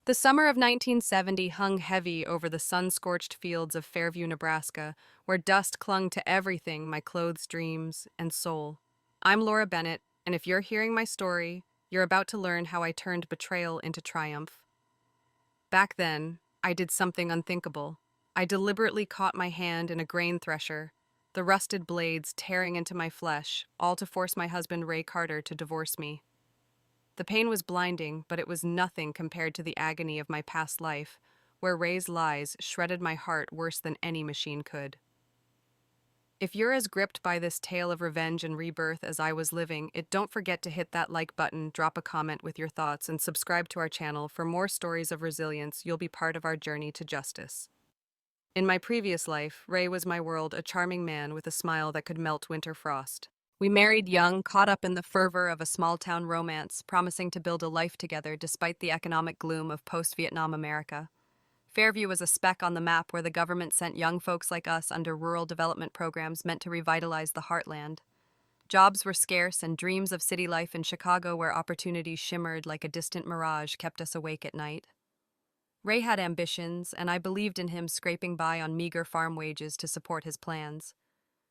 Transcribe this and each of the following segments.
The summer of 1970 hung heavy over the sun-scorched fields of Fairview, Nebraska, where dust clung to everything, my clothes, dreams, and soul. I'm Laura Bennett, and if you're hearing my story, you're about to learn how I turned betrayal into triumph. Back then, I did something unthinkable. I deliberately caught my hand in a grain thresher, the rusted blades tearing into my flesh, all to force my husband Ray Carter to divorce me. The pain was blinding, but it was nothing compared to the agony of my past life, where Ray's lies shredded my heart worse than any machine could. If you're as gripped by this tale of revenge and rebirth as I was living, don't forget to hit that like button, drop a comment with your thoughts, and subscribe to our channel for more stories of resilience. You'll be part of our journey to justice. In my previous life, Ray was my world, a charming man with a smile that could melt winter frost. We married young, caught up in the fervor of a small-town romance, promising to build a life together despite the economic gloom of post-Vietnam America. Fairview was a speck on the map where the government sent young folks like us under rural development programs meant to revitalize the heartland. Jobs were scarce, and dreams of city life in Chicago, where opportunities shimmered like a distant mirage, kept us awake at night. Ray had ambitions, and I believed in him scraping by on meager farm wages to support his plans.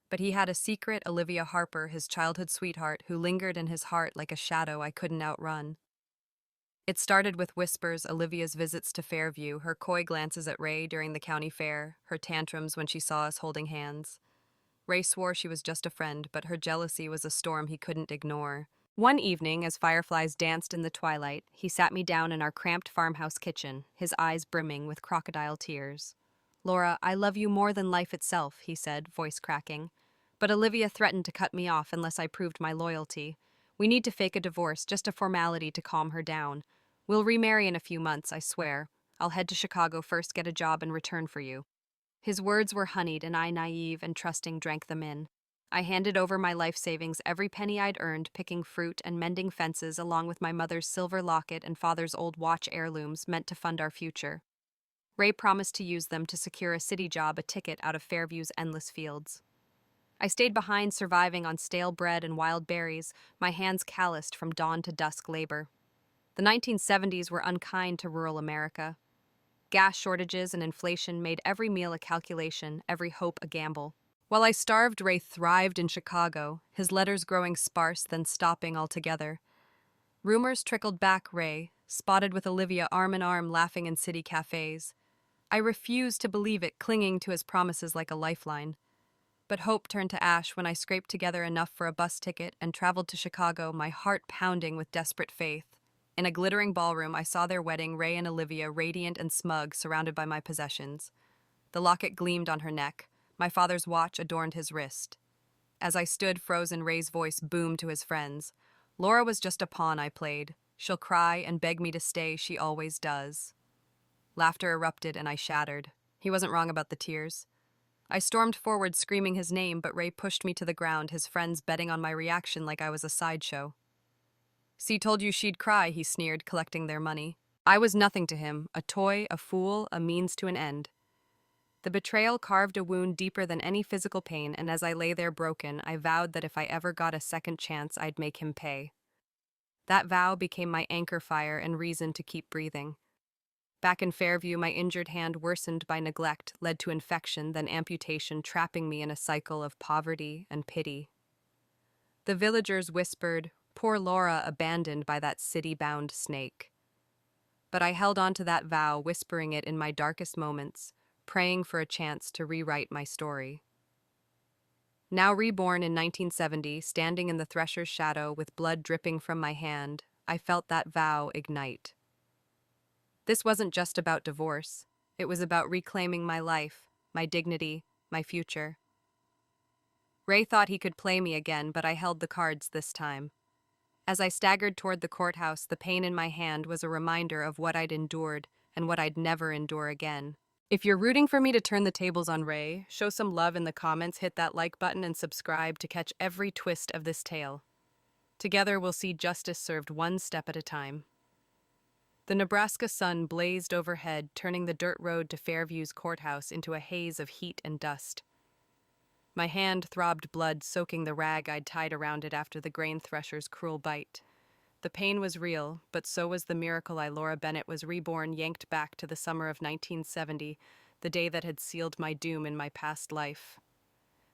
But he had a secret, Olivia Harper, his childhood sweetheart, who lingered in his heart like a shadow I couldn't outrun. It started with whispers, Olivia's visits to Fairview, her coy glances at Ray during the county fair, her tantrums when she saw us holding hands. Ray swore she was just a friend, but her jealousy was a storm he couldn't ignore. One evening, as fireflies danced in the twilight, he sat me down in our cramped farmhouse kitchen, his eyes brimming with crocodile tears. "Laura, I love you more than life itself," he said, voice cracking. But Olivia threatened to cut me off unless I proved my loyalty. "We need to fake a divorce, just a formality to calm her down. We'll remarry in a few months, I swear. I'll head to Chicago first, get a job in return for you." His words were honeyed, and I, naive and trusting, drank them in. I handed over my life savings, every penny I'd earned, picking fruit and mending fences, along with my mother's silver locket and father's old watch heirlooms, meant to fund our future. Ray promised to use them to secure a city job, a ticket out of Fairview's endless fields. I stayed behind, surviving on stale bread and wild berries, my hands calloused from dawn to dusk labor. The 1970s were unkind to rural America. Gas shortages and inflation made every meal a calculation, every hope a gamble. While I starved, Ray thrived in Chicago, his letters growing sparse, then stopping altogether. Rumors trickled back Ray, spotted with Olivia arm in arm, laughing in city cafes. I refused to believe it, clinging to his promises like a lifeline. But hope turned to ash when I scraped together enough for a bus ticket and traveled to Chicago, my heart pounding with desperate faith. In a glittering ballroom, I saw their wedding, Ray and Olivia, radiant and smug, surrounded by my possessions. The locket gleamed on her neck. My father's watch adorned his wrist. As I stood frozen, Ray's voice boomed to his friends. "Laura was just a pawn I played. She'll cry and beg me to stay, she always does." Laughter erupted, and I shattered. He wasn't wrong about the tears. I stormed forward, screaming his name, but Ray pushed me to the ground, his friends betting on my reaction like I was a sideshow. "See, told you she'd cry," he sneered, collecting their money. I was nothing to him, a toy, a fool, a means to an end. The betrayal carved a wound deeper than any physical pain, and as I lay there broken, I vowed that if I ever got a second chance, I'd make him pay. That vow became my anchor fire and reason to keep breathing. Back in Fairview, my injured hand, worsened by neglect, led to infection, then amputation, trapping me in a cycle of poverty and pity. The villagers whispered, "Poor Laura, abandoned by that city-bound snake." But I held on to that vow, whispering it in my darkest moments, praying for a chance to rewrite my story. Now reborn in 1970, standing in the thresher's shadow with blood dripping from my hand, I felt that vow ignite. This wasn't just about divorce. It was about reclaiming my life, my dignity, my future. Ray thought he could play me again, but I held the cards this time. As I staggered toward the courthouse, the pain in my hand was a reminder of what I'd endured and what I'd never endure again. If you're rooting for me to turn the tables on Ray, show some love in the comments, hit that like button, and subscribe to catch every twist of this tale. Together, we'll see justice served one step at a time. The Nebraska sun blazed overhead, turning the dirt road to Fairview's courthouse into a haze of heat and dust. My hand throbbed blood, soaking the rag I'd tied around it after the grain thresher's cruel bite. The pain was real, but so was the miracle Laura Bennett was reborn, yanked back to the summer of 1970, the day that had sealed my doom in my past life.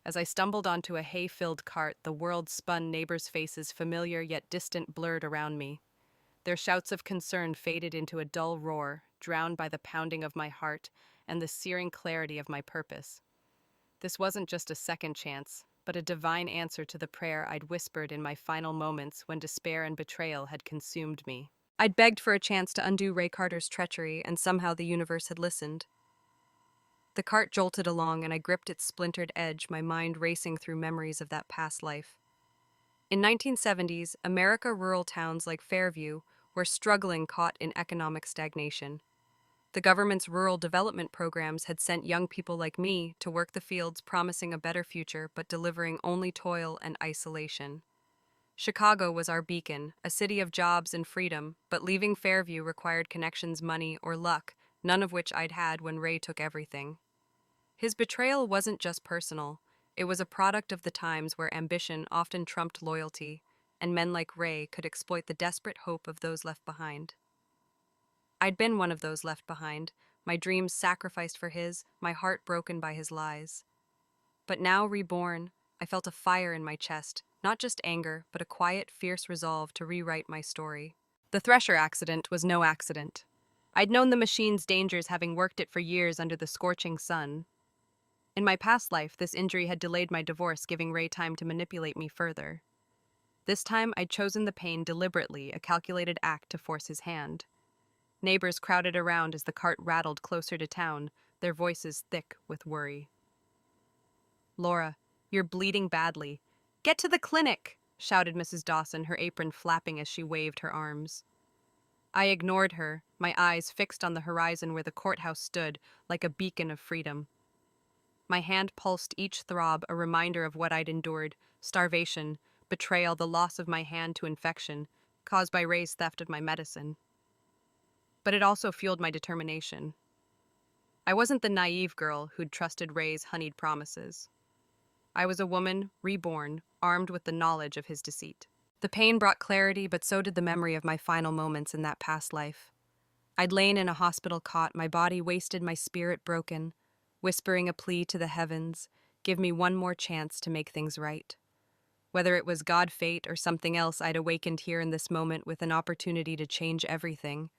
As I stumbled onto a hay-filled cart, the world spun, neighbors' faces, familiar yet distant, blurred around me. Their shouts of concern faded into a dull roar, drowned by the pounding of my heart and the searing clarity of my purpose. This wasn't just a second chance, but a divine answer to the prayer I'd whispered in my final moments when despair and betrayal had consumed me. I'd begged for a chance to undo Ray Carter's treachery, and somehow the universe had listened. The cart jolted along, and I gripped its splintered edge, my mind racing through memories of that past life. In 1970s, America rural towns like Fairview were struggling, caught in economic stagnation. The government's rural development programs had sent young people like me to work the fields, promising a better future but delivering only toil and isolation. Chicago was our beacon, a city of jobs and freedom, but leaving Fairview required connections, money, or luck, none of which I'd had when Ray took everything. His betrayal wasn't just personal. It was a product of the times where ambition often trumped loyalty, and men like Ray could exploit the desperate hope of those left behind. I'd been one of those left behind, my dreams sacrificed for his, my heart broken by his lies. But now reborn, I felt a fire in my chest, not just anger, but a quiet, fierce resolve to rewrite my story. The Thresher accident was no accident. I'd known the machine's dangers, having worked it for years under the scorching sun. In my past life, this injury had delayed my divorce, giving Ray time to manipulate me further. This time, I'd chosen the pain deliberately, a calculated act to force his hand. Neighbors crowded around as the cart rattled closer to town, their voices thick with worry. "Laura, you're bleeding badly. Get to the clinic!" shouted Mrs. Dawson, her apron flapping as she waved her arms. I ignored her, my eyes fixed on the horizon where the courthouse stood, like a beacon of freedom. My hand pulsed each throb, a reminder of what I'd endured: starvation, betrayal, the loss of my hand to infection, caused by Ray's theft of my medicine. But it also fueled my determination. I wasn't the naive girl who'd trusted Ray's honeyed promises. I was a woman, reborn, armed with the knowledge of his deceit. The pain brought clarity, but so did the memory of my final moments in that past life. I'd lain in a hospital cot, my body wasted, my spirit broken, whispering a plea to the heavens, give me one more chance to make things right. Whether it was God, fate, or something else, I'd awakened here in this moment with an opportunity to change everything.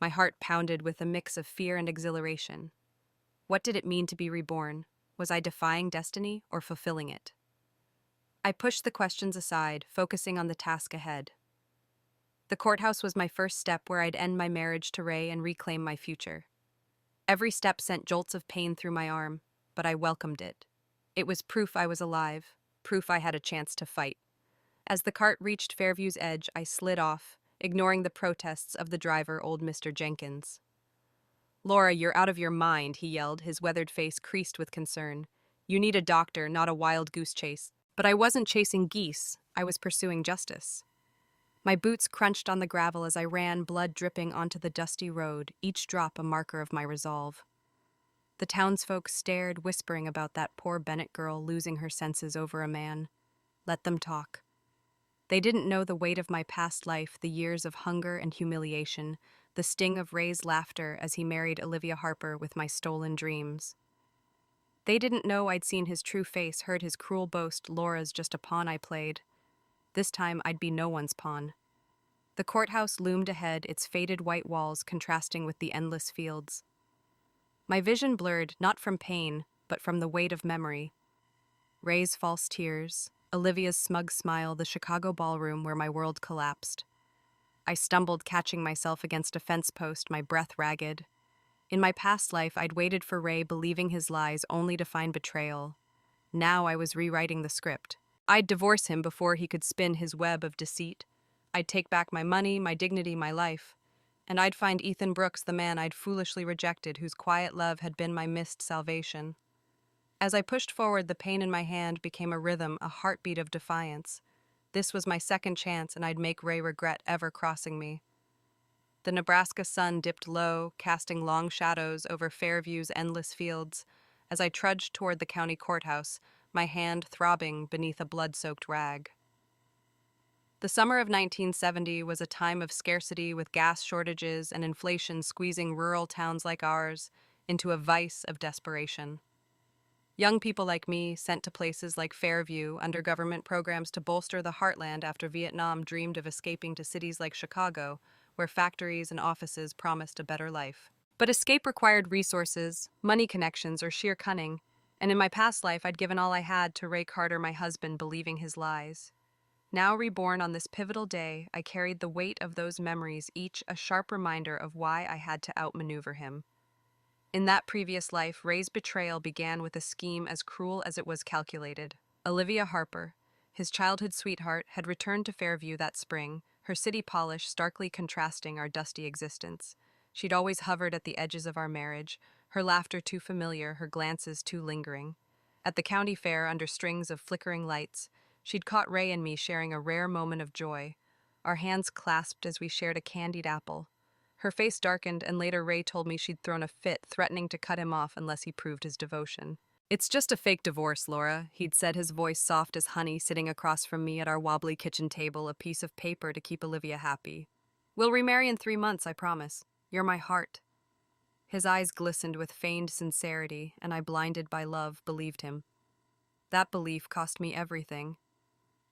My heart pounded with a mix of fear and exhilaration. What did it mean to be reborn? Was I defying destiny or fulfilling it? I pushed the questions aside, focusing on the task ahead. The courthouse was my first step, where I'd end my marriage to Ray and reclaim my future. Every step sent jolts of pain through my arm, but I welcomed it. It was proof I was alive, proof I had a chance to fight. As the cart reached Fairview's edge, I slid off, ignoring the protests of the driver, old Mr. Jenkins. "Laura, you're out of your mind," he yelled, his weathered face creased with concern. "You need a doctor, not a wild goose chase." But I wasn't chasing geese, I was pursuing justice. My boots crunched on the gravel as I ran, blood dripping onto the dusty road, each drop a marker of my resolve. The townsfolk stared, whispering about that poor Bennett girl losing her senses over a man. Let them talk. They didn't know the weight of my past life, the years of hunger and humiliation, the sting of Ray's laughter as he married Olivia Harper with my stolen dreams. They didn't know I'd seen his true face, heard his cruel boast, "Laura's just a pawn I played." This time I'd be no one's pawn. The courthouse loomed ahead, its faded white walls contrasting with the endless fields. My vision blurred, not from pain, but from the weight of memory. Ray's false tears, Olivia's smug smile, the Chicago ballroom where my world collapsed. I stumbled, catching myself against a fence post, my breath ragged. In my past life, I'd waited for Ray, believing his lies, only to find betrayal. Now I was rewriting the script. I'd divorce him before he could spin his web of deceit. I'd take back my money, my dignity, my life. And I'd find Ethan Brooks, the man I'd foolishly rejected, whose quiet love had been my missed salvation. As I pushed forward, the pain in my hand became a rhythm, a heartbeat of defiance. This was my second chance, and I'd make Ray regret ever crossing me. The Nebraska sun dipped low, casting long shadows over Fairview's endless fields. As I trudged toward the county courthouse, my hand throbbing beneath a blood-soaked rag. The summer of 1970 was a time of scarcity with gas shortages and inflation squeezing rural towns like ours into a vice of desperation. Young people like me, sent to places like Fairview under government programs to bolster the heartland after Vietnam, dreamed of escaping to cities like Chicago, where factories and offices promised a better life. But escape required resources, money connections, or sheer cunning, and in my past life I'd given all I had to Ray Carter, my husband, believing his lies. Now reborn on this pivotal day, I carried the weight of those memories, each a sharp reminder of why I had to outmaneuver him. In that previous life, Ray's betrayal began with a scheme as cruel as it was calculated. Olivia Harper, his childhood sweetheart, had returned to Fairview that spring, her city polish starkly contrasting our dusty existence. She'd always hovered at the edges of our marriage, her laughter too familiar, her glances too lingering. At the county fair, under strings of flickering lights, she'd caught Ray and me sharing a rare moment of joy, our hands clasped as we shared a candied apple. Her face darkened, and later Ray told me she'd thrown a fit, threatening to cut him off unless he proved his devotion. "It's just a fake divorce, Laura," he'd said, his voice soft as honey, sitting across from me at our wobbly kitchen table, a piece of paper to keep Olivia happy. "We'll remarry in 3 months, I promise. You're my heart." His eyes glistened with feigned sincerity, and I, blinded by love, believed him. That belief cost me everything.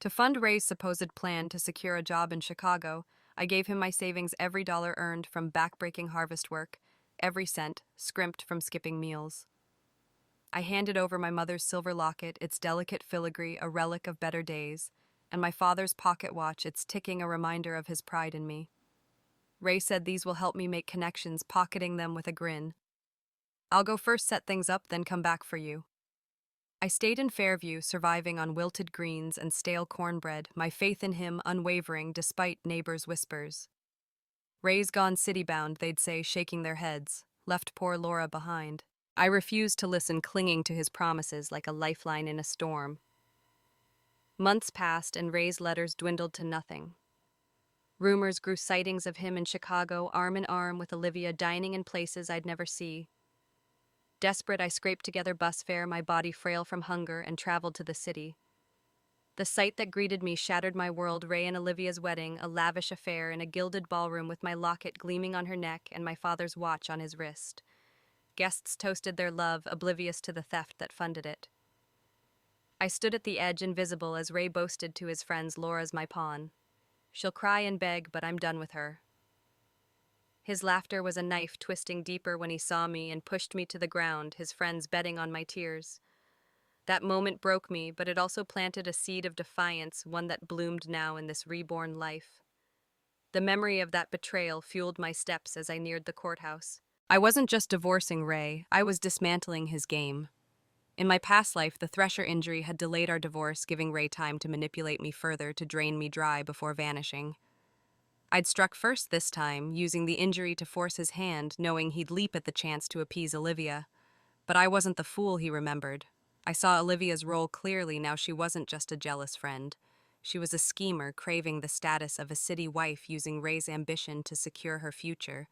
To fund Ray's supposed plan to secure a job in Chicago, I gave him my savings, every dollar earned from back-breaking harvest work, every cent scrimped from skipping meals. I handed over my mother's silver locket, its delicate filigree a relic of better days, and my father's pocket watch, its ticking a reminder of his pride in me. Ray said these will help me make connections, pocketing them with a grin. "I'll go first, set things up, then come back for you." I stayed in Fairview, surviving on wilted greens and stale cornbread, my faith in him unwavering despite neighbors' whispers. "Ray's gone city-bound," they'd say, shaking their heads, "left poor Laura behind." I refused to listen, clinging to his promises like a lifeline in a storm. Months passed, and Ray's letters dwindled to nothing. Rumors grew, sightings of him in Chicago, arm in arm with Olivia, dining in places I'd never see. Desperate, I scraped together bus fare, my body frail from hunger, and traveled to the city. The sight that greeted me shattered my world. Ray and Olivia's wedding, a lavish affair in a gilded ballroom with my locket gleaming on her neck and my father's watch on his wrist. Guests toasted their love, oblivious to the theft that funded it. I stood at the edge, invisible, as Ray boasted to his friends, "Laura's my pawn. She'll cry and beg, but I'm done with her." His laughter was a knife twisting deeper when he saw me and pushed me to the ground, his friends betting on my tears. That moment broke me, but it also planted a seed of defiance, one that bloomed now in this reborn life. The memory of that betrayal fueled my steps as I neared the courthouse. I wasn't just divorcing Ray, I was dismantling his game. In my past life, the Thresher injury had delayed our divorce, giving Ray time to manipulate me further, to drain me dry before vanishing. I'd struck first this time, using the injury to force his hand, knowing he'd leap at the chance to appease Olivia. But I wasn't the fool he remembered. I saw Olivia's role clearly now. She wasn't just a jealous friend. She was a schemer, craving the status of a city wife, using Ray's ambition to secure her future.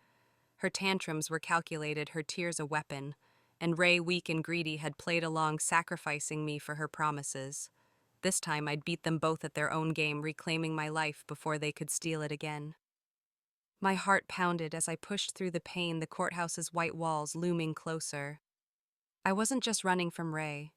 Her tantrums were calculated, her tears a weapon, and Ray, weak and greedy, had played along, sacrificing me for her promises. This time I'd beat them both at their own game, reclaiming my life before they could steal it again. My heart pounded as I pushed through the pain, the courthouse's white walls looming closer. I wasn't just running from Ray.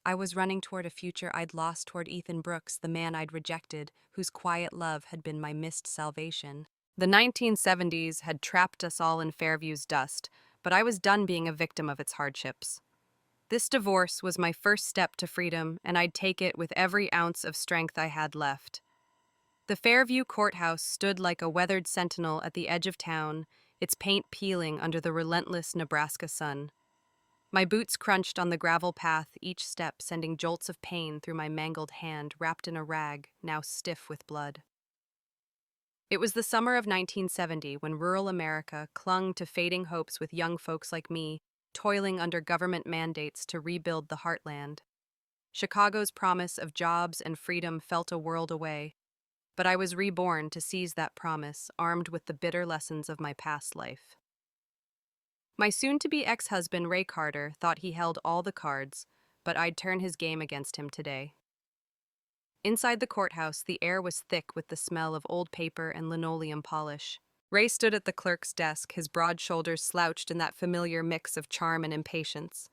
I was running toward a future I'd lost, toward Ethan Brooks, the man I'd rejected, whose quiet love had been my missed salvation. The 1970s had trapped us all in Fairview's dust, but I was done being a victim of its hardships. This divorce was my first step to freedom, and I'd take it with every ounce of strength I had left. The Fairview courthouse stood like a weathered sentinel at the edge of town, its paint peeling under the relentless Nebraska sun. My boots crunched on the gravel path, each step sending jolts of pain through my mangled hand, wrapped in a rag, now stiff with blood. It was the summer of 1970 when rural America clung to fading hopes, with young folks like me toiling under government mandates to rebuild the heartland. Chicago's promise of jobs and freedom felt a world away, but I was reborn to seize that promise, armed with the bitter lessons of my past life. My soon-to-be ex-husband, Ray Carter, thought he held all the cards, but I'd turn his game against him today. Inside the courthouse, the air was thick with the smell of old paper and linoleum polish. Ray stood at the clerk's desk, his broad shoulders slouched in that familiar mix of charm and impatience.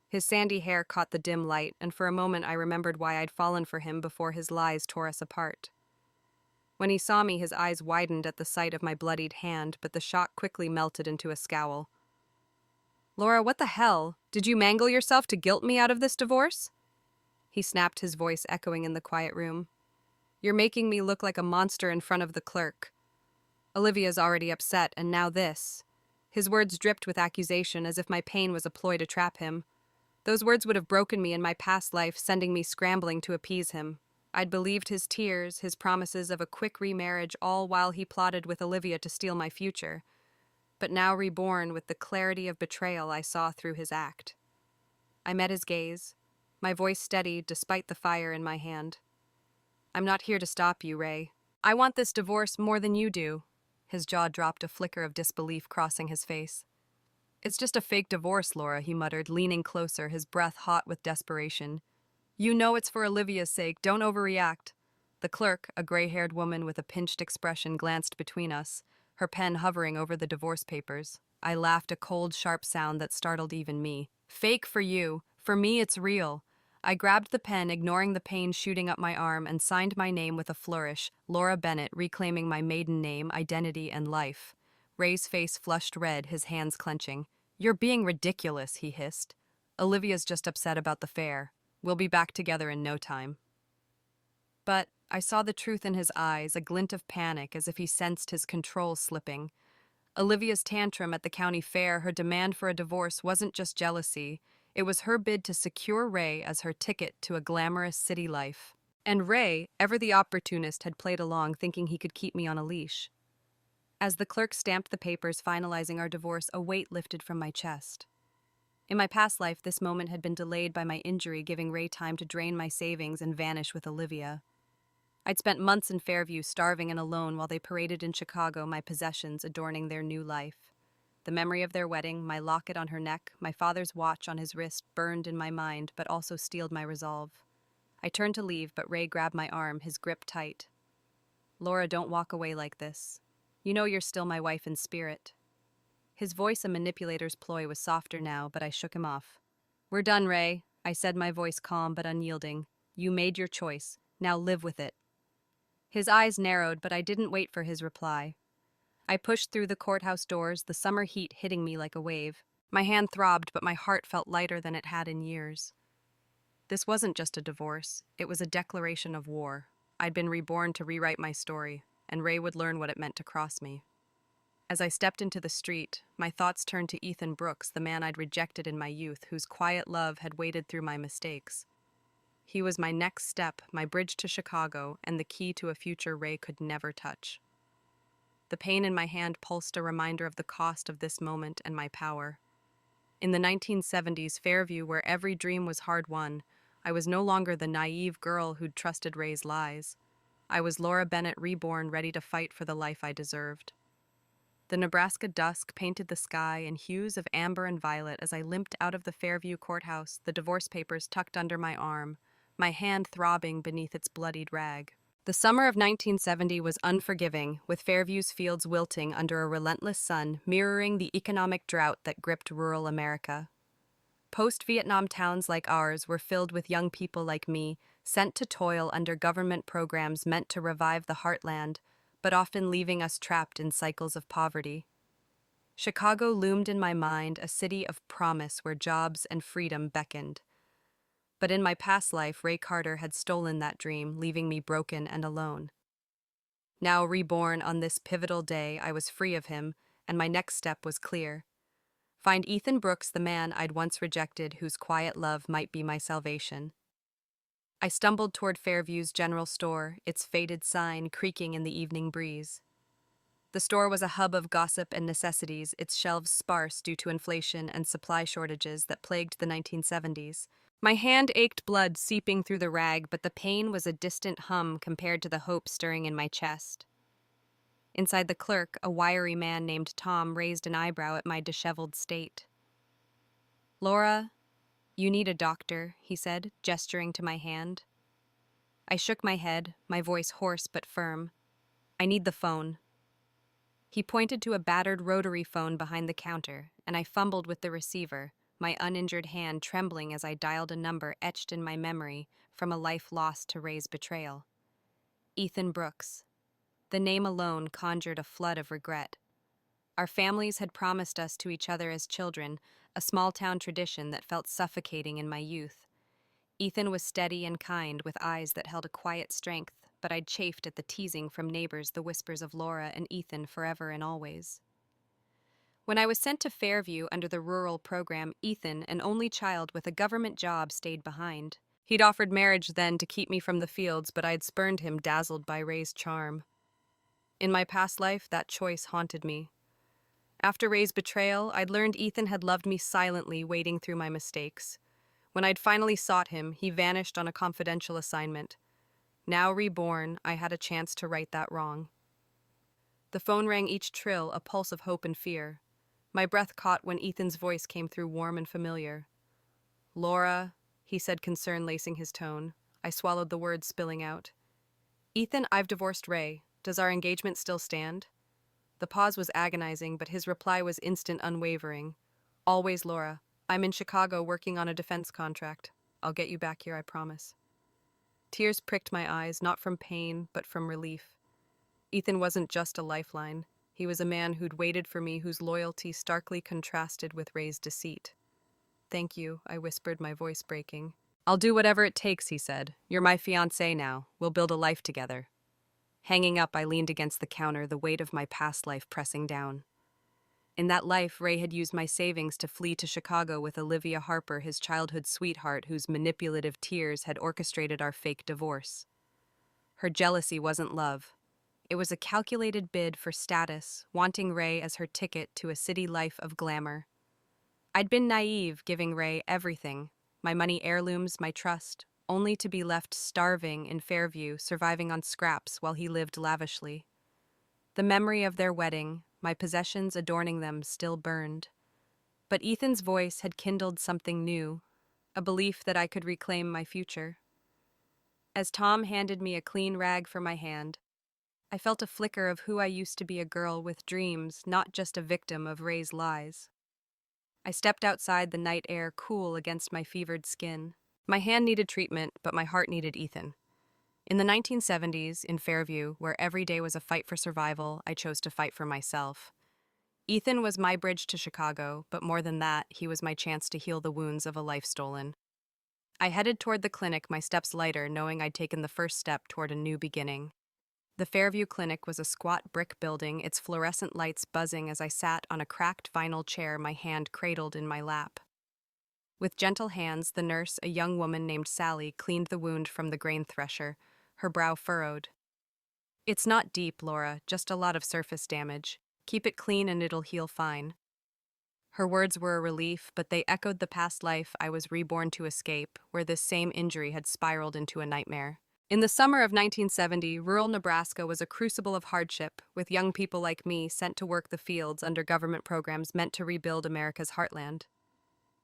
His sandy hair caught the dim light, and for a moment I remembered why I'd fallen for him before his lies tore us apart. When he saw me, his eyes widened at the sight of my bloodied hand, but the shock quickly melted into a scowl. "Laura, what the hell? Did you mangle yourself to guilt me out of this divorce?" He snapped, his voice echoing in the quiet room. "You're making me look like a monster in front of the clerk. Olivia's already upset, and now this." His words dripped with accusation, as if my pain was a ploy to trap him. Those words would have broken me in my past life, sending me scrambling to appease him. I'd believed his tears, his promises of a quick remarriage, all while he plotted with Olivia to steal my future. But now, reborn with the clarity of betrayal, I saw through his act. I met his gaze, my voice steady despite the fire in my hand. "I'm not here to stop you, Ray. I want this divorce more than you do." His jaw dropped, a flicker of disbelief crossing his face. "It's just a fake divorce, Laura," he muttered, leaning closer, his breath hot with desperation. "You know it's for Olivia's sake. Don't overreact." The clerk, a gray-haired woman with a pinched expression, glanced between us, her pen hovering over the divorce papers. I laughed, a cold, sharp sound that startled even me. "Fake for you. For me, it's real." I grabbed the pen, ignoring the pain shooting up my arm, and signed my name with a flourish, Laura Bennett, reclaiming my maiden name, identity, and life. Ray's face flushed red, his hands clenching. "You're being ridiculous," he hissed. "Olivia's just upset about the fair. We'll be back together in no time." But I saw the truth in his eyes, a glint of panic, as if he sensed his control slipping. Olivia's tantrum at the county fair, her demand for a divorce, wasn't just jealousy. It was her bid to secure Ray as her ticket to a glamorous city life. And Ray, ever the opportunist, had played along, thinking he could keep me on a leash. As the clerk stamped the papers finalizing our divorce, a weight lifted from my chest. In my past life, this moment had been delayed by my injury, giving Ray time to drain my savings and vanish with Olivia. I'd spent months in Fairview, starving and alone, while they paraded in Chicago, my possessions adorning their new life. The memory of their wedding, my locket on her neck, my father's watch on his wrist, burned in my mind, but also steeled my resolve. I turned to leave, but Ray grabbed my arm, his grip tight. "Laura, don't walk away like this. You know you're still my wife in spirit." His voice, a manipulator's ploy, was softer now, but I shook him off. "We're done, Ray," I said, my voice calm but unyielding. "You made your choice. Now live with it." His eyes narrowed, but I didn't wait for his reply. I pushed through the courthouse doors, the summer heat hitting me like a wave. My hand throbbed, but my heart felt lighter than it had in years. This wasn't just a divorce. It was a declaration of war. I'd been reborn to rewrite my story, and Ray would learn what it meant to cross me. As I stepped into the street, my thoughts turned to Ethan Brooks, the man I'd rejected in my youth, whose quiet love had waded through my mistakes. He was my next step, my bridge to Chicago, and the key to a future Ray could never touch. The pain in my hand pulsed, a reminder of the cost of this moment and my power. In the 1970s, Fairview, where every dream was hard-won, I was no longer the naive girl who'd trusted Ray's lies. I was Laura Bennett, reborn, ready to fight for the life I deserved. The Nebraska dusk painted the sky in hues of amber and violet as I limped out of the Fairview courthouse, the divorce papers tucked under my arm, my hand throbbing beneath its bloodied rag. The summer of 1970 was unforgiving, with Fairview's fields wilting under a relentless sun, mirroring the economic drought that gripped rural America. Post-Vietnam towns like ours were filled with young people like me, sent to toil under government programs meant to revive the heartland, but often leaving us trapped in cycles of poverty. Chicago loomed in my mind, a city of promise where jobs and freedom beckoned. But in my past life, Ray Carter had stolen that dream, leaving me broken and alone. Now reborn on this pivotal day, I was free of him, and my next step was clear. Find Ethan Brooks, the man I'd once rejected, whose quiet love might be my salvation. I stumbled toward Fairview's general store, its faded sign creaking in the evening breeze. The store was a hub of gossip and necessities, its shelves sparse due to inflation and supply shortages that plagued the 1970s. My hand ached, blood seeping through the rag, but the pain was a distant hum compared to the hope stirring in my chest. Inside, the clerk, a wiry man named Tom, raised an eyebrow at my disheveled state. "Laura, you need a doctor," he said, gesturing to my hand. I shook my head, my voice hoarse but firm. I need the phone. He pointed to a battered rotary phone behind the counter, and I fumbled with the receiver, my uninjured hand trembling as I dialed a number etched in my memory from a life lost to Ray's betrayal. Ethan Brooks. The name alone conjured a flood of regret. Our families had promised us to each other as children, a small-town tradition that felt suffocating in my youth. Ethan was steady and kind, with eyes that held a quiet strength, but I'd chafed at the teasing from neighbors, the whispers of Laura and Ethan forever and always. When I was sent to Fairview under the rural program, Ethan, an only child with a government job, stayed behind. He'd offered marriage then to keep me from the fields, but I'd spurned him, dazzled by Ray's charm. In my past life, that choice haunted me. After Ray's betrayal, I'd learned Ethan had loved me silently, wading through my mistakes. When I'd finally sought him, he vanished on a confidential assignment. Now reborn, I had a chance to right that wrong. The phone rang each trill, a pulse of hope and fear. My breath caught when Ethan's voice came through, warm and familiar. "Laura," he said, concern lacing his tone. I swallowed the words, spilling out. "Ethan, I've divorced Ray. Does our engagement still stand?" The pause was agonizing, but his reply was instant, unwavering. "Always, Laura. I'm in Chicago working on a defense contract. I'll get you back here, I promise." Tears pricked my eyes, not from pain, but from relief. Ethan wasn't just a lifeline. He was a man who'd waited for me, whose loyalty starkly contrasted with Ray's deceit. "Thank you," I whispered, my voice breaking. "I'll do whatever it takes," he said. "You're my fiancé now. We'll build a life together." Hanging up, I leaned against the counter, the weight of my past life pressing down. In that life, Ray had used my savings to flee to Chicago with Olivia Harper, his childhood sweetheart, whose manipulative tears had orchestrated our fake divorce. Her jealousy wasn't love. It was a calculated bid for status, wanting Ray as her ticket to a city life of glamour. I'd been naive, giving Ray everything, my money, heirlooms, my trust, only to be left starving in Fairview, surviving on scraps while he lived lavishly. The memory of their wedding, my possessions adorning them, still burned. But Ethan's voice had kindled something new, a belief that I could reclaim my future. As Tom handed me a clean rag for my hand, I felt a flicker of who I used to be, a girl with dreams, not just a victim of Ray's lies. I stepped outside, the night air cool against my fevered skin. My hand needed treatment, but my heart needed Ethan. In the 1970s, in Fairview, where every day was a fight for survival, I chose to fight for myself. Ethan was my bridge to Chicago, but more than that, he was my chance to heal the wounds of a life stolen. I headed toward the clinic, my steps lighter, knowing I'd taken the first step toward a new beginning. The Fairview Clinic was a squat brick building, its fluorescent lights buzzing as I sat on a cracked vinyl chair, my hand cradled in my lap. With gentle hands, the nurse, a young woman named Sally, cleaned the wound from the grain thresher, her brow furrowed. "It's not deep, Laura, just a lot of surface damage. Keep it clean and it'll heal fine." Her words were a relief, but they echoed the past life I was reborn to escape, where this same injury had spiraled into a nightmare. In the summer of 1970, rural Nebraska was a crucible of hardship, with young people like me sent to work the fields under government programs meant to rebuild America's heartland.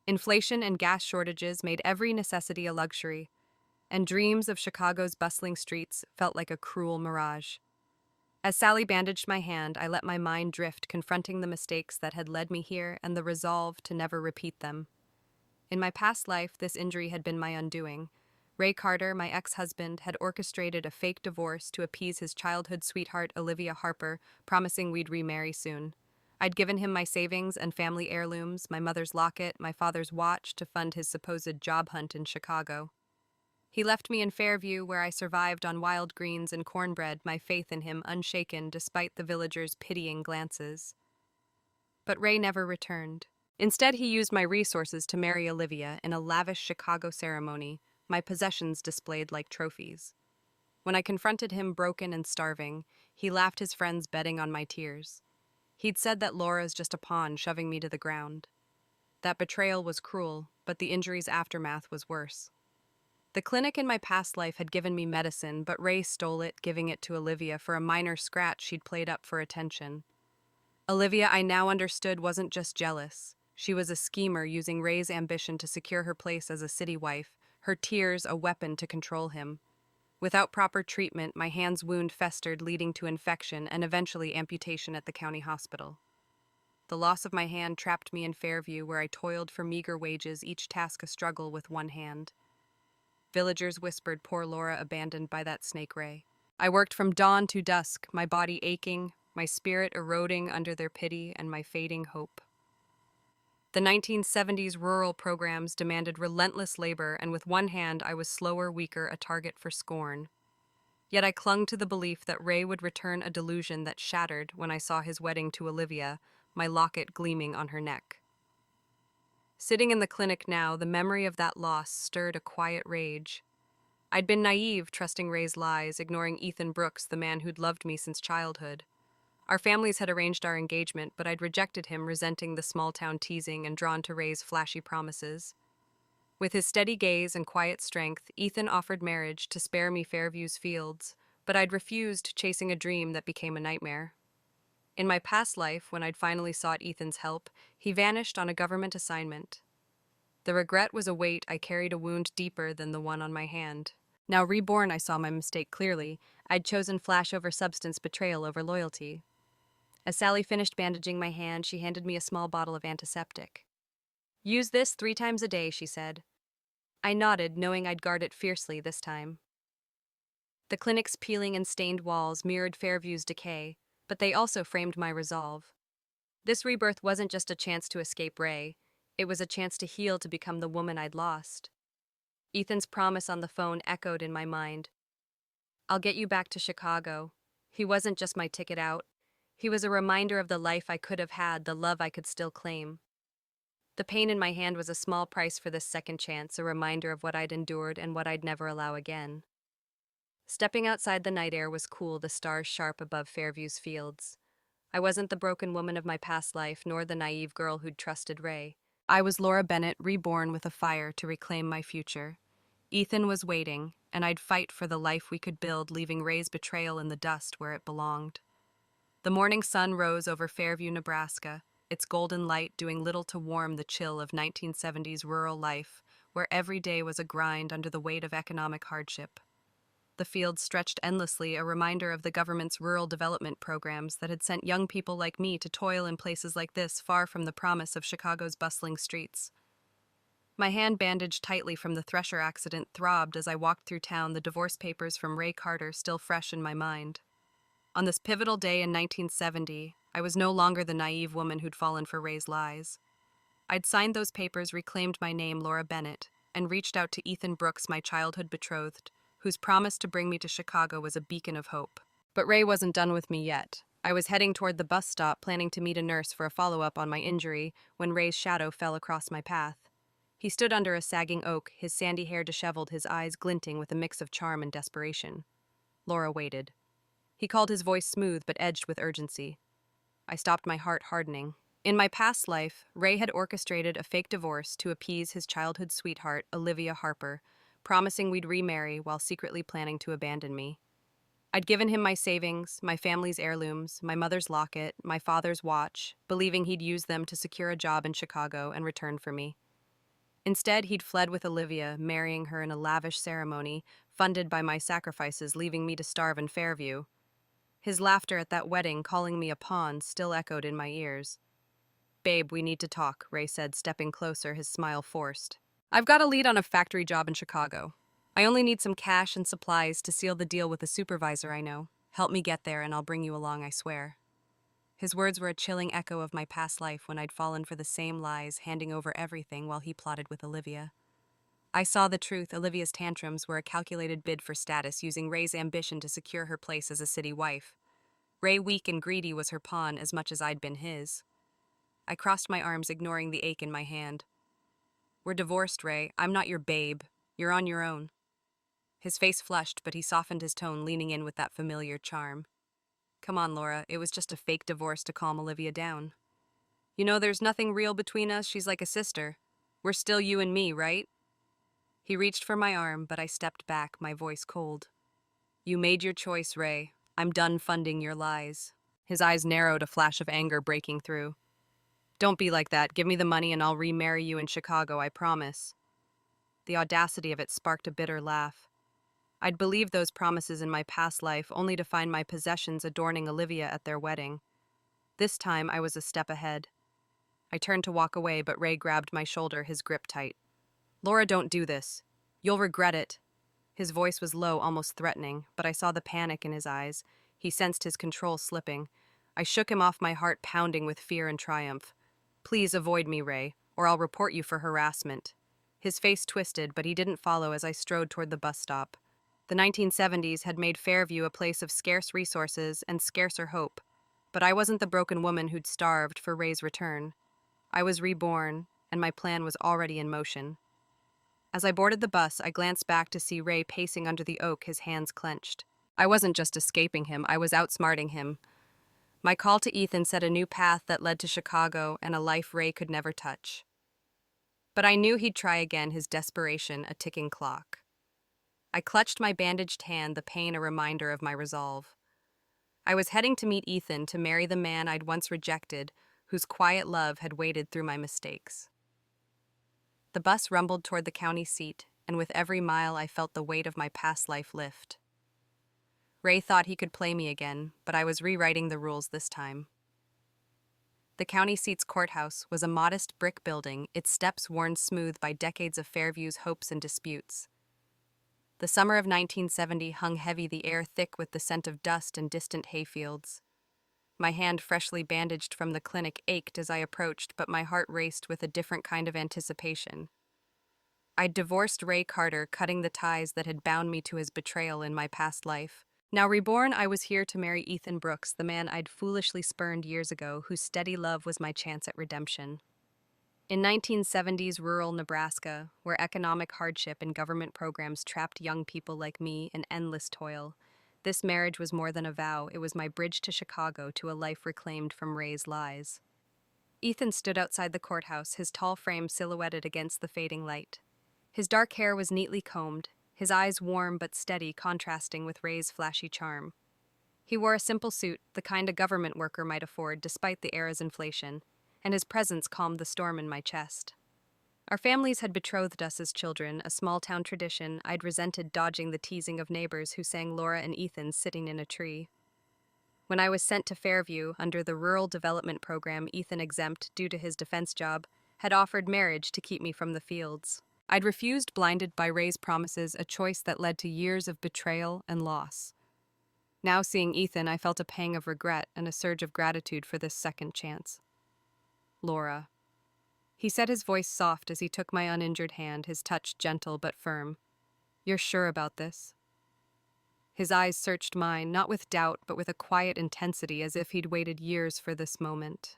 Inflation and gas shortages made every necessity a luxury, and dreams of Chicago's bustling streets felt like a cruel mirage. As Sally bandaged my hand, I let my mind drift, confronting the mistakes that had led me here and the resolve to never repeat them. In my past life, this injury had been my undoing. Ray Carter, my ex-husband, had orchestrated a fake divorce to appease his childhood sweetheart, Olivia Harper, promising we'd remarry soon. I'd given him my savings and family heirlooms, my mother's locket, my father's watch, to fund his supposed job hunt in Chicago. He left me in Fairview, where I survived on wild greens and cornbread, my faith in him unshaken despite the villagers' pitying glances. But Ray never returned. Instead, he used my resources to marry Olivia in a lavish Chicago ceremony, my possessions displayed like trophies. When I confronted him, broken and starving, he laughed, his friends betting on my tears. He'd said that Laura's just a pawn shoving me to the ground. That betrayal was cruel, but the injury's aftermath was worse. The clinic in my past life had given me medicine, but Ray stole it, giving it to Olivia for a minor scratch she'd played up for attention. Olivia, I now understood, wasn't just jealous. She was a schemer, using Ray's ambition to secure her place as a city wife, her tears a weapon to control him. Without proper treatment, my hand's wound festered, leading to infection and eventually amputation at the county hospital. The loss of my hand trapped me in Fairview, where I toiled for meager wages, each task a struggle with one hand. Villagers whispered, "Poor Laura, abandoned by that snake Ray." I worked from dawn to dusk, my body aching, my spirit eroding under their pity and my fading hope. The 1970s rural programs demanded relentless labor, and with one hand I was slower, weaker, a target for scorn. Yet I clung to the belief that Ray would return, a delusion that shattered when I saw his wedding to Olivia, my locket gleaming on her neck. Sitting in the clinic now, the memory of that loss stirred a quiet rage. I'd been naive, trusting Ray's lies, ignoring Ethan Brooks, the man who'd loved me since childhood. Our families had arranged our engagement, but I'd rejected him, resenting the small-town teasing and drawn to Ray's flashy promises. With his steady gaze and quiet strength, Ethan offered marriage to spare me Fairview's fields, but I'd refused, chasing a dream that became a nightmare. In my past life, when I'd finally sought Ethan's help, he vanished on a government assignment. The regret was a weight I carried, a wound deeper than the one on my hand. Now reborn, I saw my mistake clearly. I'd chosen flash over substance, betrayal over loyalty. As Sally finished bandaging my hand, she handed me a small bottle of antiseptic. "Use this 3 times a day," she said. I nodded, knowing I'd guard it fiercely this time. The clinic's peeling and stained walls mirrored Fairview's decay, but they also framed my resolve. This rebirth wasn't just a chance to escape Ray, it was a chance to heal, to become the woman I'd lost. Ethan's promise on the phone echoed in my mind. "I'll get you back to Chicago." He wasn't just my ticket out. He was a reminder of the life I could have had, the love I could still claim. The pain in my hand was a small price for this second chance, a reminder of what I'd endured and what I'd never allow again. Stepping outside, the night air was cool, the stars sharp above Fairview's fields. I wasn't the broken woman of my past life, nor the naive girl who'd trusted Ray. I was Laura Bennett, reborn with a fire to reclaim my future. Ethan was waiting, and I'd fight for the life we could build, leaving Ray's betrayal in the dust where it belonged. The morning sun rose over Fairview, Nebraska, its golden light doing little to warm the chill of 1970s rural life, where every day was a grind under the weight of economic hardship. The fields stretched endlessly, a reminder of the government's rural development programs that had sent young people like me to toil in places like this, far from the promise of Chicago's bustling streets. My hand, bandaged tightly from the thresher accident, throbbed as I walked through town, the divorce papers from Ray Carter still fresh in my mind. On this pivotal day in 1970, I was no longer the naive woman who'd fallen for Ray's lies. I'd signed those papers, reclaimed my name, Laura Bennett, and reached out to Ethan Brooks, my childhood betrothed, whose promise to bring me to Chicago was a beacon of hope. But Ray wasn't done with me yet. I was heading toward the bus stop, planning to meet a nurse for a follow-up on my injury, when Ray's shadow fell across my path. He stood under a sagging oak, his sandy hair disheveled, his eyes glinting with a mix of charm and desperation. Laura waited. He called, his voice smooth but edged with urgency. I stopped, my heart hardening. In my past life, Ray had orchestrated a fake divorce to appease his childhood sweetheart, Olivia Harper, promising we'd remarry while secretly planning to abandon me. I'd given him my savings, my family's heirlooms, my mother's locket, my father's watch, believing he'd use them to secure a job in Chicago and return for me. Instead, he'd fled with Olivia, marrying her in a lavish ceremony, funded by my sacrifices, leaving me to starve in Fairview. His laughter at that wedding, calling me a pawn, still echoed in my ears. "Babe, we need to talk," Ray said, stepping closer, his smile forced. "I've got a lead on a factory job in Chicago. I only need some cash and supplies to seal the deal with a supervisor I know. Help me get there and I'll bring you along, I swear." His words were a chilling echo of my past life, when I'd fallen for the same lies, handing over everything while he plotted with Olivia. I saw the truth. Olivia's tantrums were a calculated bid for status, using Ray's ambition to secure her place as a city wife. Ray, weak and greedy, was her pawn as much as I'd been his. I crossed my arms, ignoring the ache in my hand. "We're divorced, Ray. I'm not your babe. You're on your own." His face flushed, but he softened his tone, leaning in with that familiar charm. "Come on, Laura. It was just a fake divorce to calm Olivia down. You know, there's nothing real between us. She's like a sister. We're still you and me, right?" He reached for my arm, but I stepped back, my voice cold. "You made your choice, Ray. I'm done funding your lies." His eyes narrowed, a flash of anger breaking through. "Don't be like that. Give me the money and I'll remarry you in Chicago, I promise." The audacity of it sparked a bitter laugh. I'd believed those promises in my past life only to find my possessions adorning Olivia at their wedding. This time I was a step ahead. I turned to walk away, but Ray grabbed my shoulder, his grip tight. "Laura, don't do this. You'll regret it." His voice was low, almost threatening, but I saw the panic in his eyes. He sensed his control slipping. I shook him off, my heart pounding with fear and triumph. "Please avoid me, Ray, or I'll report you for harassment." His face twisted, but he didn't follow as I strode toward the bus stop. The 1970s had made Fairview a place of scarce resources and scarcer hope. But I wasn't the broken woman who'd starved for Ray's return. I was reborn, and my plan was already in motion. As I boarded the bus, I glanced back to see Ray pacing under the oak, his hands clenched. I wasn't just escaping him, I was outsmarting him. My call to Ethan set a new path that led to Chicago and a life Ray could never touch. But I knew he'd try again, his desperation a ticking clock. I clutched my bandaged hand, the pain a reminder of my resolve. I was heading to meet Ethan, to marry the man I'd once rejected, whose quiet love had waded through my mistakes. The bus rumbled toward the county seat, and with every mile I felt the weight of my past life lift. Ray thought he could play me again, but I was rewriting the rules this time. The county seat's courthouse was a modest brick building, its steps worn smooth by decades of Fairview's hopes and disputes. The summer of 1970 hung heavy, the air thick with the scent of dust and distant hayfields. My hand, freshly bandaged from the clinic, ached as I approached, but my heart raced with a different kind of anticipation. I'd divorced Ray Carter, cutting the ties that had bound me to his betrayal in my past life. Now reborn, I was here to marry Ethan Brooks, the man I'd foolishly spurned years ago, whose steady love was my chance at redemption. In 1970s rural Nebraska, where economic hardship and government programs trapped young people like me in endless toil, this marriage was more than a vow. It was my bridge to Chicago, to a life reclaimed from Ray's lies. Ethan stood outside the courthouse, his tall frame silhouetted against the fading light. His dark hair was neatly combed, his eyes warm but steady, contrasting with Ray's flashy charm. He wore a simple suit, the kind a government worker might afford despite the era's inflation, and his presence calmed the storm in my chest. Our families had betrothed us as children, a small-town tradition I'd resented, dodging the teasing of neighbors who sang Laura and Ethan sitting in a tree. When I was sent to Fairview under the Rural Development Program, Ethan, exempt due to his defense job, had offered marriage to keep me from the fields. I'd refused, blinded by Ray's promises, a choice that led to years of betrayal and loss. Now, seeing Ethan, I felt a pang of regret and a surge of gratitude for this second chance. "Laura," he said, his voice soft as he took my uninjured hand, his touch gentle but firm. "You're sure about this?" His eyes searched mine, not with doubt, but with a quiet intensity, as if he'd waited years for this moment.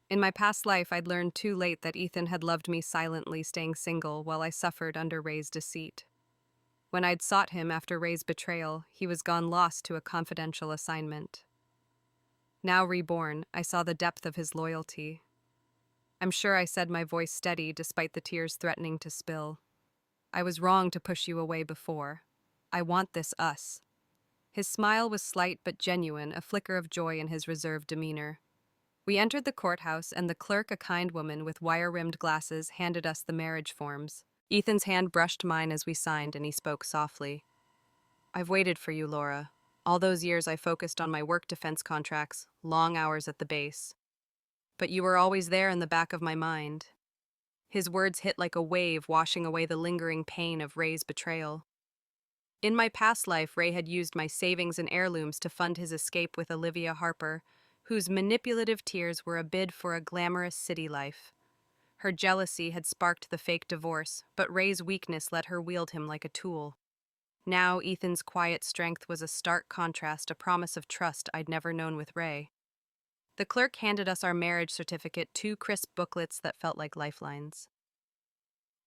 In my past life, I'd learned too late that Ethan had loved me silently, staying single while I suffered under Ray's deceit. When I'd sought him after Ray's betrayal, he was gone, lost to a confidential assignment. Now reborn, I saw the depth of his loyalty. I'm sure I said, my voice steady despite the tears threatening to spill. "I was wrong to push you away before. I want this us." His smile was slight but genuine, a flicker of joy in his reserved demeanor. We entered the courthouse, and the clerk, a kind woman with wire-rimmed glasses, handed us the marriage forms. Ethan's hand brushed mine as we signed, and he spoke softly. "I've waited for you, Laura. All those years I focused on my work defense contracts, long hours at the base. But you were always there in the back of my mind." His words hit like a wave, washing away the lingering pain of Ray's betrayal. In my past life, Ray had used my savings and heirlooms to fund his escape with Olivia Harper, whose manipulative tears were a bid for a glamorous city life. Her jealousy had sparked the fake divorce, but Ray's weakness let her wield him like a tool. Now, Ethan's quiet strength was a stark contrast, a promise of trust I'd never known with Ray. The clerk handed us our marriage certificate, 2 crisp booklets that felt like lifelines.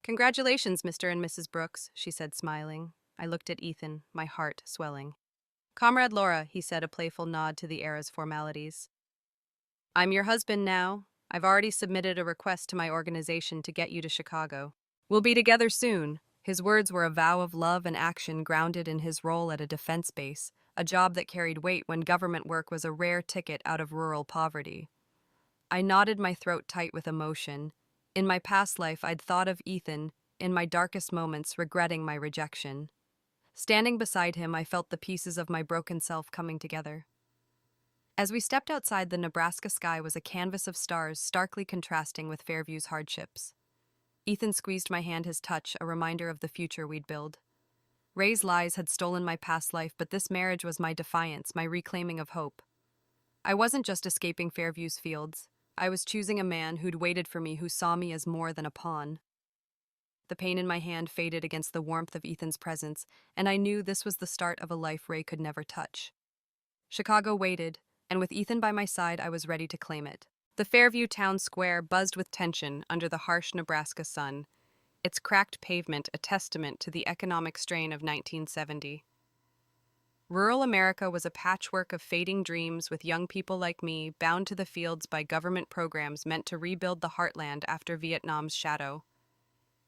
"Congratulations, Mr. and Mrs. Brooks," she said, smiling. I looked at Ethan, my heart swelling. "Comrade Laura," he said, a playful nod to the era's formalities. "I'm your husband now. I've already submitted a request to my organization to get you to Chicago. We'll be together soon." His words were a vow of love and action, grounded in his role at a defense base, a job that carried weight when government work was a rare ticket out of rural poverty. I nodded, my throat tight with emotion. In my past life, I'd thought of Ethan, in my darkest moments, regretting my rejection. Standing beside him, I felt the pieces of my broken self coming together. As we stepped outside, the Nebraska sky was a canvas of stars, starkly contrasting with Fairview's hardships. Ethan squeezed my hand, his touch a reminder of the future we'd build. Ray's lies had stolen my past life, but this marriage was my defiance, my reclaiming of hope. I wasn't just escaping Fairview's fields. I was choosing a man who'd waited for me, who saw me as more than a pawn. The pain in my hand faded against the warmth of Ethan's presence, and I knew this was the start of a life Ray could never touch. Chicago waited, and with Ethan by my side, I was ready to claim it. The Fairview town square buzzed with tension under the harsh Nebraska sun, its cracked pavement a testament to the economic strain of 1970. Rural America was a patchwork of fading dreams, with young people like me bound to the fields by government programs meant to rebuild the heartland after Vietnam's shadow.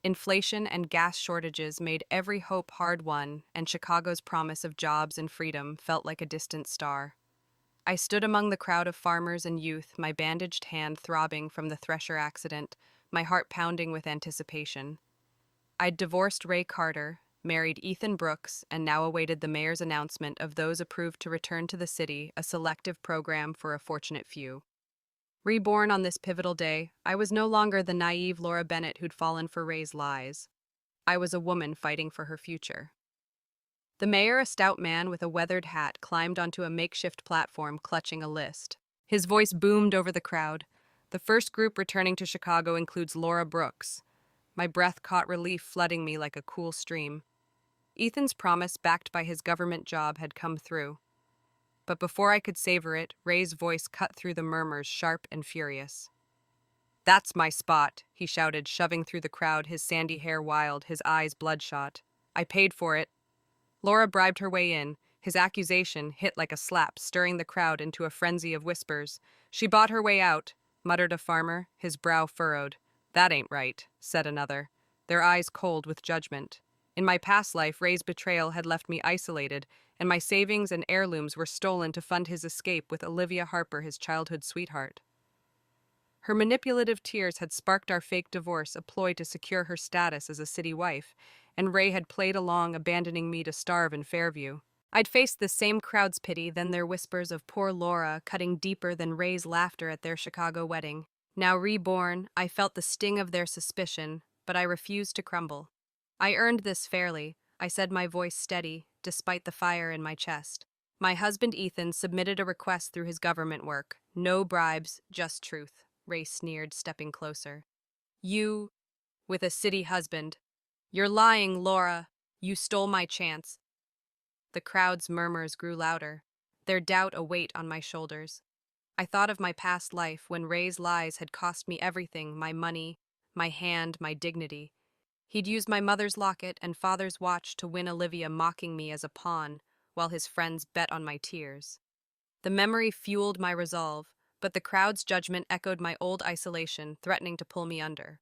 Inflation and gas shortages made every hope hard-won, and Chicago's promise of jobs and freedom felt like a distant star. I stood among the crowd of farmers and youth, my bandaged hand throbbing from the thresher accident, my heart pounding with anticipation. I'd divorced Ray Carter, married Ethan Brooks, and now awaited the mayor's announcement of those approved to return to the city, a selective program for a fortunate few. Reborn on this pivotal day, I was no longer the naive Laura Bennett who'd fallen for Ray's lies. I was a woman fighting for her future. The mayor, a stout man with a weathered hat, climbed onto a makeshift platform, clutching a list. His voice boomed over the crowd. The first group returning to Chicago includes Laura Brooks. My breath caught relief, flooding me like a cool stream. Ethan's promise, backed by his government job, had come through. But before I could savor it, Ray's voice cut through the murmurs, sharp and furious. "That's my spot," he shouted, shoving through the crowd, his sandy hair wild, his eyes bloodshot. "I paid for it." Laura bribed her way in. His accusation hit like a slap, stirring the crowd into a frenzy of whispers. "She bought her way out," muttered a farmer, his brow furrowed. "That ain't right," said another, their eyes cold with judgment. In my past life, Ray's betrayal had left me isolated, and my savings and heirlooms were stolen to fund his escape with Olivia Harper, his childhood sweetheart. Her manipulative tears had sparked our fake divorce, a ploy to secure her status as a city wife, and Ray had played along, abandoning me to starve in Fairview. I'd faced the same crowd's pity, then their whispers of poor Laura, cutting deeper than Ray's laughter at their Chicago wedding. Now reborn, I felt the sting of their suspicion, but I refused to crumble. "I earned this fairly," I said, my voice steady, despite the fire in my chest. My husband Ethan submitted a request through his government work. "No bribes, just truth," Ray sneered, stepping closer. "You, with a city husband. You're lying, Laura. You stole my chance." The crowd's murmurs grew louder, their doubt a weight on my shoulders. I thought of my past life, when Ray's lies had cost me everything, my money, my hand, my dignity. He'd used my mother's locket and father's watch to win Olivia, mocking me as a pawn, while his friends bet on my tears. The memory fueled my resolve, but the crowd's judgment echoed my old isolation, threatening to pull me under.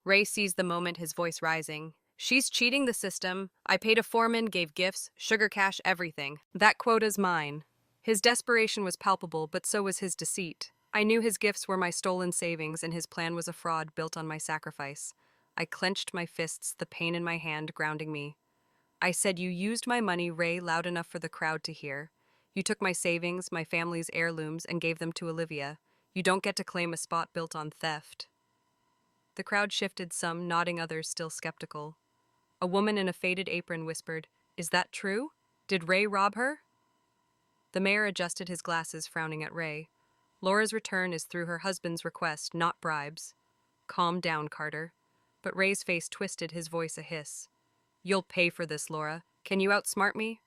Ray seized the moment, his voice rising. "She's cheating the system. I paid a foreman, gave gifts, sugar cash, everything. That quota's mine." His desperation was palpable, but so was his deceit. I knew his gifts were my stolen savings, and his plan was a fraud built on my sacrifice. I clenched my fists, the pain in my hand grounding me. I said, "You used my money, Ray," loud enough for the crowd to hear. "You took my savings, my family's heirlooms, and gave them to Olivia. You don't get to claim a spot built on theft." The crowd shifted, some nodding, others still skeptical. A woman in a faded apron whispered, "Is that true? Did Ray rob her?" The mayor adjusted his glasses, frowning at Ray. "Laura's return is through her husband's request, not bribes." "Calm down, Carter." But Ray's face twisted, his voice a hiss. "You'll pay for this, Laura. Can you outsmart me?"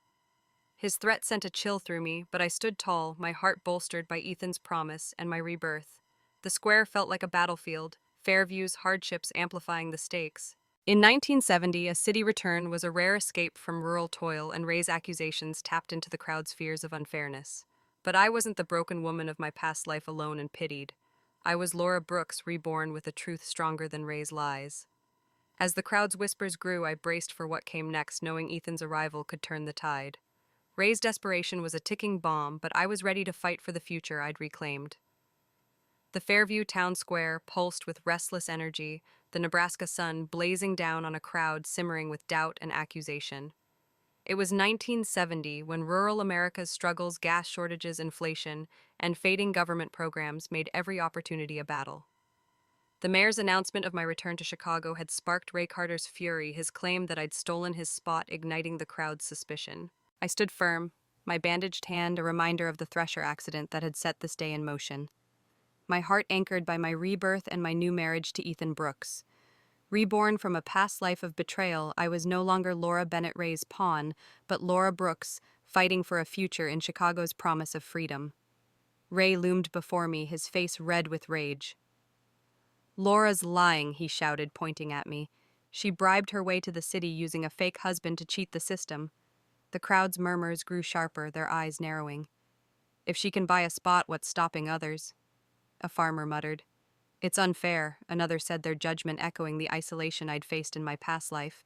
His threat sent a chill through me, but I stood tall, my heart bolstered by Ethan's promise and my rebirth. The square felt like a battlefield, Fairview's hardships amplifying the stakes. In 1970, a city return was a rare escape from rural toil, and Ray's accusations tapped into the crowd's fears of unfairness. But I wasn't the broken woman of my past life alone and pitied. I was Laura Brooks, reborn with a truth stronger than Ray's lies. As the crowd's whispers grew, I braced for what came next, knowing Ethan's arrival could turn the tide. Ray's desperation was a ticking bomb, but I was ready to fight for the future I'd reclaimed. The Fairview town square pulsed with restless energy, the Nebraska sun blazing down on a crowd simmering with doubt and accusation. It was 1970 when rural America's struggles, gas shortages, inflation, and fading government programs made every opportunity a battle. The mayor's announcement of my return to Chicago had sparked Ray Carter's fury, his claim that I'd stolen his spot, igniting the crowd's suspicion. I stood firm, my bandaged hand a reminder of the thresher accident that had set this day in motion. My heart anchored by my rebirth and my new marriage to Ethan Brooks. Reborn from a past life of betrayal, I was no longer Laura Bennett Ray's pawn, but Laura Brooks, fighting for a future in Chicago's promise of freedom. Ray loomed before me, his face red with rage. "Laura's lying," he shouted, pointing at me. "She bribed her way to the city using a fake husband to cheat the system." The crowd's murmurs grew sharper, their eyes narrowing. "If she can buy a spot, what's stopping others?" A farmer muttered. "It's unfair," another said, their judgment echoing the isolation I'd faced in my past life.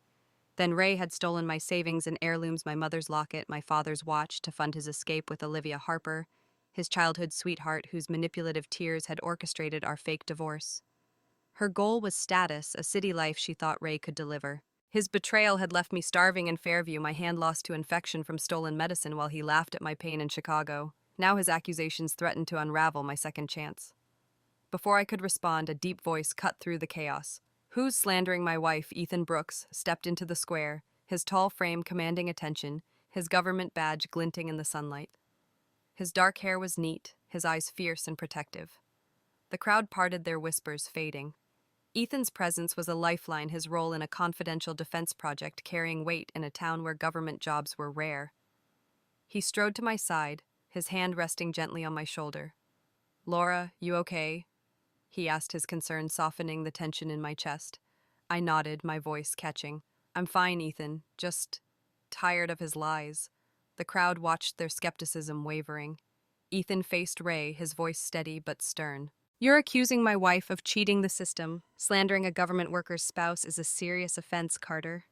Then Ray had stolen my savings and heirlooms, my mother's locket, my father's watch, to fund his escape with Olivia Harper, his childhood sweetheart whose manipulative tears had orchestrated our fake divorce. Her goal was status, a city life she thought Ray could deliver. His betrayal had left me starving in Fairview, my hand lost to infection from stolen medicine while he laughed at my pain in Chicago. Now his accusations threatened to unravel my second chance. Before I could respond, a deep voice cut through the chaos. "Who's slandering my wife?" Ethan Brooks stepped into the square, his tall frame commanding attention, his government badge glinting in the sunlight. His dark hair was neat, his eyes fierce and protective. The crowd parted, their whispers fading. Ethan's presence was a lifeline, his role in a confidential defense project carrying weight in a town where government jobs were rare. He strode to my side, his hand resting gently on my shoulder. "Laura, you okay?" he asked, his concern softening the tension in my chest. I nodded, my voice catching. "I'm fine, Ethan, just tired of his lies." The crowd watched, their skepticism wavering. Ethan faced Ray, his voice steady but stern. "You're accusing my wife of cheating the system. Slandering a government worker's spouse is a serious offense, Carter."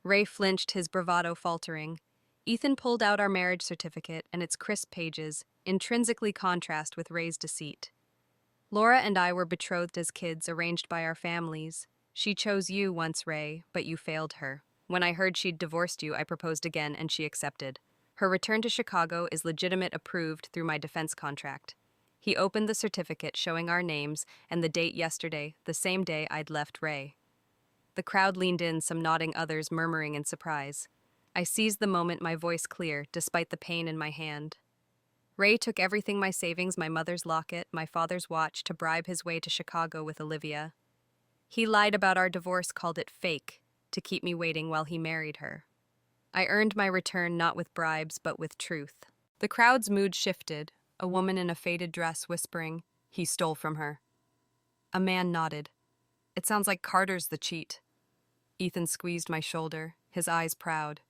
Ray flinched, his bravado faltering. Ethan pulled out our marriage certificate and its crisp pages, intrinsically contrast with Ray's deceit. "Laura and I were betrothed as kids, arranged by our families. She chose you once, Ray, but you failed her. When I heard she'd divorced you, I proposed again, and she accepted. Her return to Chicago is legitimate, approved through my defense contract." He opened the certificate, showing our names and the date yesterday, the same day I'd left Ray. The crowd leaned in, some nodding, others murmuring in surprise. I seized the moment, my voice clear, despite the pain in my hand. "Ray took everything, my savings, my mother's locket, my father's watch, to bribe his way to Chicago with Olivia. He lied about our divorce, called it fake, to keep me waiting while he married her. I earned my return not with bribes, but with truth." The crowd's mood shifted, a woman in a faded dress whispering, "He stole from her." A man nodded. "It sounds like Carter's the cheat." Ethan squeezed my shoulder, his eyes proud.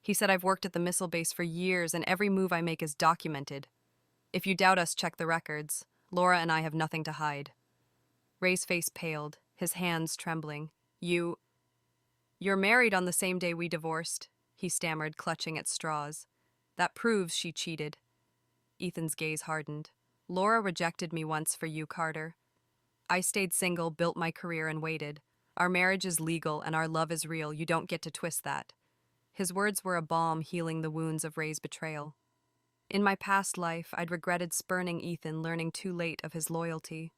He said, "I've worked at the missile base for years, and every move I make is documented. If you doubt us, check the records. Laura and I have nothing to hide." Ray's face paled, his hands trembling. You're married on the same day we divorced," he stammered, clutching at straws. "That proves she cheated." Ethan's gaze hardened. "Laura rejected me once for you, Carter. I stayed single, built my career, and waited. Our marriage is legal and our love is real. You don't get to twist that." His words were a balm healing the wounds of Ray's betrayal. In my past life, I'd regretted spurning Ethan, learning too late of his loyalty.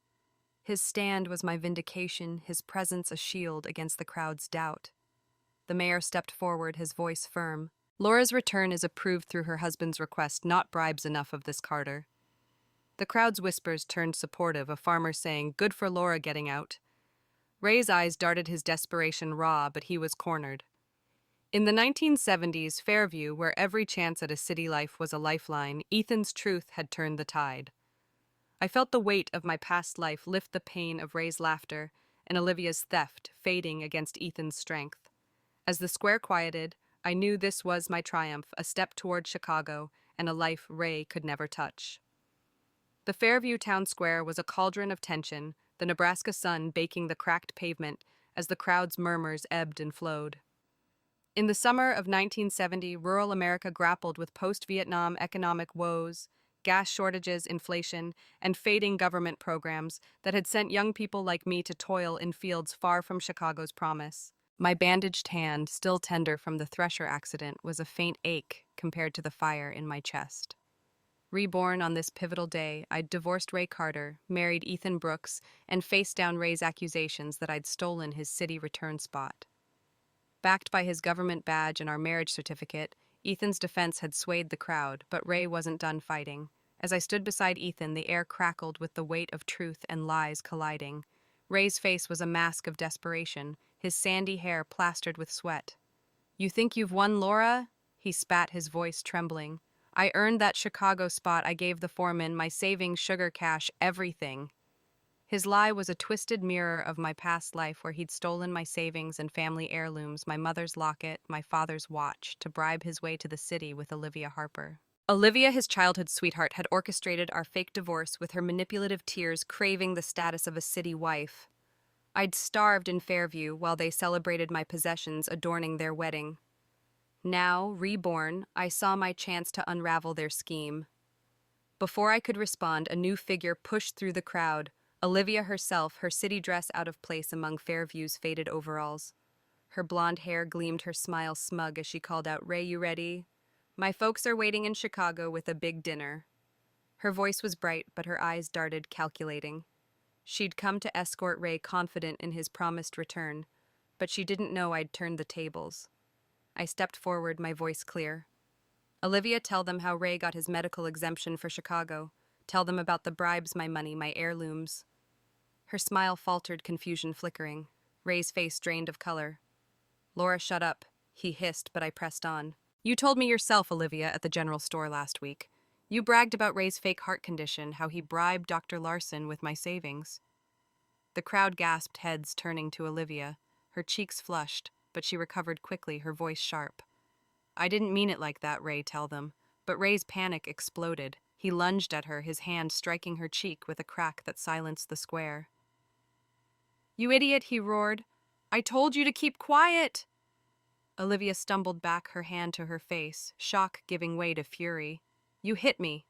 His stand was my vindication, his presence a shield against the crowd's doubt. The mayor stepped forward, his voice firm. "Laura's return is approved through her husband's request, not bribes enough of this, Carter." The crowd's whispers turned supportive, a farmer saying, "Good for Laura getting out." Ray's eyes darted, his desperation raw, but he was cornered. In the 1970s, Fairview, where every chance at a city life was a lifeline, Ethan's truth had turned the tide. I felt the weight of my past life lift the pain of Ray's laughter and Olivia's theft fading against Ethan's strength. As the square quieted, I knew this was my triumph, a step toward Chicago and a life Ray could never touch. The Fairview town square was a cauldron of tension, the Nebraska sun baking the cracked pavement as the crowd's murmurs ebbed and flowed. In the summer of 1970, rural America grappled with post-Vietnam economic woes, gas shortages, inflation, and fading government programs that had sent young people like me to toil in fields far from Chicago's promise. My bandaged hand, still tender from the thresher accident, was a faint ache compared to the fire in my chest. Reborn on this pivotal day, I'd divorced Ray Carter, married Ethan Brooks, and faced down Ray's accusations that I'd stolen his city return spot. Backed by his government badge and our marriage certificate, Ethan's defense had swayed the crowd, but Ray wasn't done fighting. As I stood beside Ethan, the air crackled with the weight of truth and lies colliding. Ray's face was a mask of desperation, his sandy hair plastered with sweat. "You think you've won, Laura?" He spat, his voice trembling. "I earned that Chicago spot I gave the foreman, my savings, sugar cash, everything." His lie was a twisted mirror of my past life where he'd stolen my savings and family heirlooms, my mother's locket, my father's watch, to bribe his way to the city with Olivia Harper. Olivia, his childhood sweetheart, had orchestrated our fake divorce with her manipulative tears craving the status of a city wife. I'd starved in Fairview while they celebrated my possessions adorning their wedding. Now, reborn, I saw my chance to unravel their scheme. Before I could respond, a new figure pushed through the crowd, Olivia herself, her city dress out of place among Fairview's faded overalls. Her blonde hair gleamed, her smile smug as she called out, "Ray, you ready? My folks are waiting in Chicago with a big dinner." Her voice was bright, but her eyes darted, calculating. She'd come to escort Ray, confident in his promised return, but she didn't know I'd turned the tables. I stepped forward, my voice clear. "Olivia, tell them how Ray got his medical exemption for Chicago. Tell them about the bribes, my money, my heirlooms." Her smile faltered, confusion flickering. Ray's face drained of color. "Laura, shut up," he hissed, but I pressed on. "You told me yourself, Olivia, at the general store last week. You bragged about Ray's fake heart condition, how he bribed Dr. Larson with my savings." The crowd gasped, heads turning to Olivia. Her cheeks flushed, but she recovered quickly, her voice sharp. "I didn't mean it like that, Ray, tell them." But Ray's panic exploded. He lunged at her, his hand striking her cheek with a crack that silenced the square. "You idiot," he roared. "I told you to keep quiet!" Olivia stumbled back, her hand to her face, shock giving way to fury. "You hit me."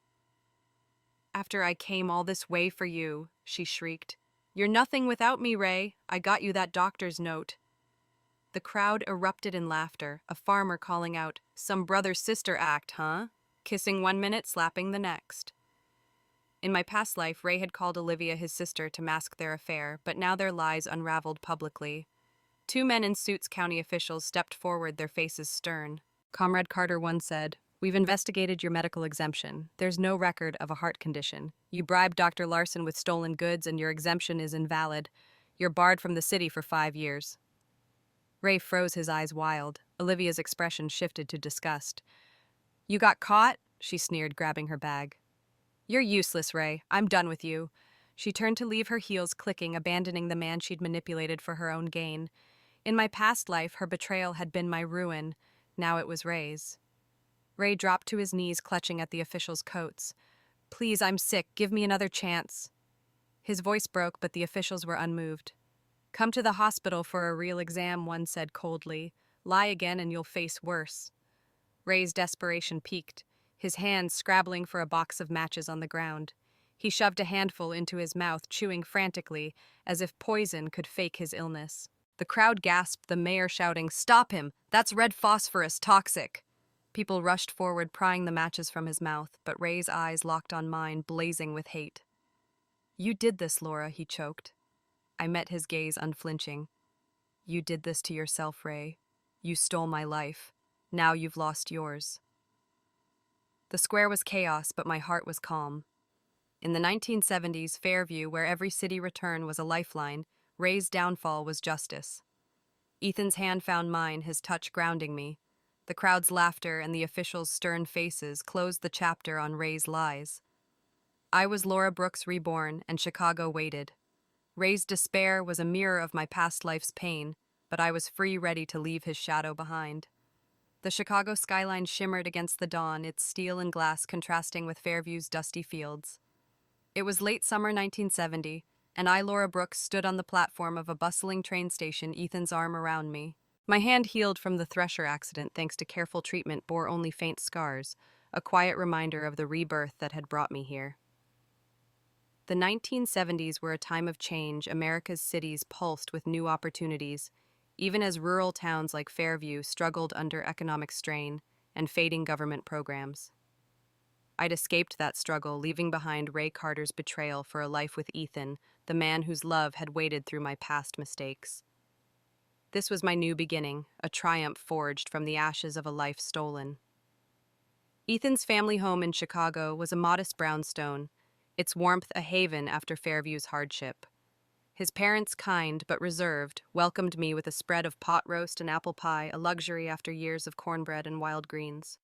"After I came all this way for you," she shrieked. "You're nothing without me, Ray. I got you that doctor's note." The crowd erupted in laughter, a farmer calling out, "Some brother-sister act, huh?" Kissing 1 minute, slapping the next. In my past life, Ray had called Olivia his sister to mask their affair, but now their lies unraveled publicly. 2 men in suits, county officials, stepped forward, their faces stern. Comrade Carter once said, "We've investigated your medical exemption. There's no record of a heart condition. You bribed Dr. Larson with stolen goods and your exemption is invalid. You're barred from the city for 5 years. Ray froze, his eyes wild. Olivia's expression shifted to disgust. "You got caught?" she sneered, grabbing her bag. "You're useless, Ray. I'm done with you." She turned to leave, her heels clicking, abandoning the man she'd manipulated for her own gain. In my past life, her betrayal had been my ruin. Now it was Ray's. Ray dropped to his knees, clutching at the officials' coats. "Please, I'm sick. Give me another chance." His voice broke, but the officials were unmoved. "Come to the hospital for a real exam," one said coldly. "Lie again and you'll face worse." Ray's desperation peaked, his hands scrabbling for a box of matches on the ground. He shoved a handful into his mouth, chewing frantically, as if poison could fake his illness. The crowd gasped, the mayor shouting, "Stop him! That's red phosphorus, toxic!" People rushed forward, prying the matches from his mouth, but Ray's eyes locked on mine, blazing with hate. "You did this, Laura," he choked. I met his gaze, unflinching. "You did this to yourself, Ray. You stole my life. Now you've lost yours." The square was chaos, but my heart was calm. In the 1970s, Fairview, where every city return was a lifeline, Ray's downfall was justice. Ethan's hand found mine, his touch grounding me. The crowd's laughter and the officials' stern faces closed the chapter on Ray's lies. I was Laura Brooks reborn, and Chicago waited. Ray's despair was a mirror of my past life's pain, but I was free, ready to leave his shadow behind. The Chicago skyline shimmered against the dawn, its steel and glass contrasting with Fairview's dusty fields. It was late summer 1970, and I, Laura Brooks, stood on the platform of a bustling train station, Ethan's arm around me. My hand, healed from the thresher accident thanks to careful treatment, bore only faint scars, a quiet reminder of the rebirth that had brought me here. The 1970s were a time of change. America's cities pulsed with new opportunities. even as rural towns like Fairview struggled under economic strain and fading government programs. I'd escaped that struggle, leaving behind Ray Carter's betrayal for a life with Ethan, the man whose love had waded through my past mistakes. This was my new beginning, a triumph forged from the ashes of a life stolen. Ethan's family home in Chicago was a modest brownstone, its warmth a haven after Fairview's hardship. His parents, kind but reserved, welcomed me with a spread of pot roast and apple pie, a luxury after years of cornbread and wild greens.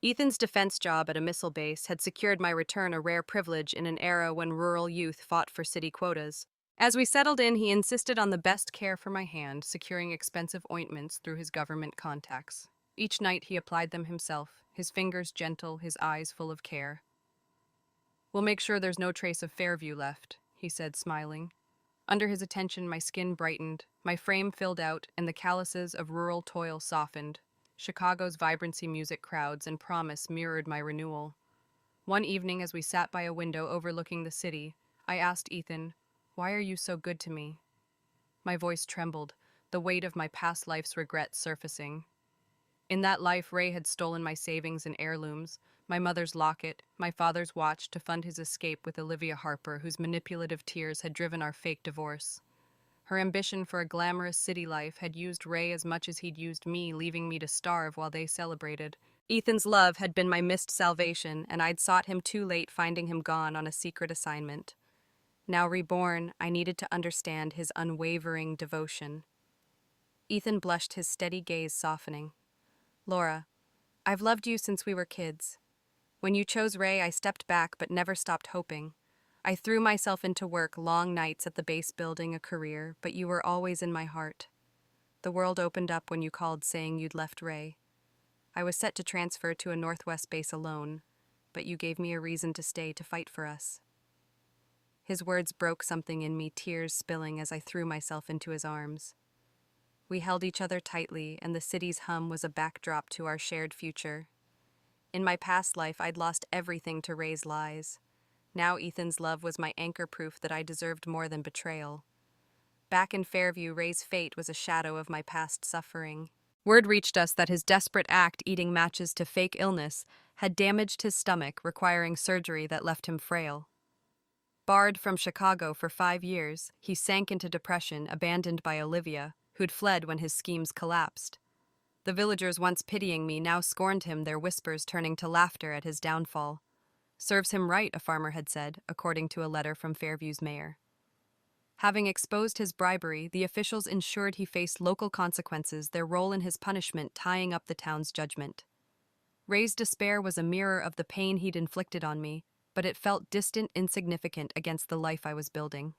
Ethan's defense job at a missile base had secured my return, a rare privilege in an era when rural youth fought for city quotas. As we settled in, he insisted on the best care for my hand, securing expensive ointments through his government contacts. Each night he applied them himself, his fingers gentle, his eyes full of care. "We'll make sure there's no trace of Fairview left," he said, smiling. Under his attention, my skin brightened, my frame filled out, and the calluses of rural toil softened. Chicago's vibrancy, music, crowds, and promise mirrored my renewal. One evening, as we sat by a window overlooking the city, I asked Ethan, "Why are you so good to me?" My voice trembled, the weight of my past life's regrets surfacing. In that life, Ray had stolen my savings and heirlooms, my mother's locket, my father's watch to fund his escape with Olivia Harper, whose manipulative tears had driven our fake divorce. Her ambition for a glamorous city life had used Ray as much as he'd used me, leaving me to starve while they celebrated. Ethan's love had been my missed salvation, and I'd sought him too late, finding him gone on a secret assignment. Now reborn, I needed to understand his unwavering devotion. Ethan blushed, his steady gaze softening. "Laura, I've loved you since we were kids. When you chose Ray, I stepped back but never stopped hoping. I threw myself into work, long nights at the base building a career, but you were always in my heart. The world opened up when you called saying you'd left Ray. I was set to transfer to a Northwest base alone, but you gave me a reason to stay to fight for us." His words broke something in me, tears spilling as I threw myself into his arms. We held each other tightly, and the city's hum was a backdrop to our shared future. In my past life, I'd lost everything to Ray's lies. Now Ethan's love was my anchor, proof that I deserved more than betrayal. Back in Fairview, Ray's fate was a shadow of my past suffering. Word reached us that his desperate act, eating matches to fake illness, had damaged his stomach, requiring surgery that left him frail. Barred from Chicago for 5 years, he sank into depression, abandoned by Olivia, who'd fled when his schemes collapsed. The villagers, once pitying me, now scorned him, their whispers turning to laughter at his downfall. "Serves him right," a farmer had said, according to a letter from Fairview's mayor. Having exposed his bribery, the officials ensured he faced local consequences, their role in his punishment tying up the town's judgment. Ray's despair was a mirror of the pain he'd inflicted on me, but it felt distant, insignificant against the life I was building.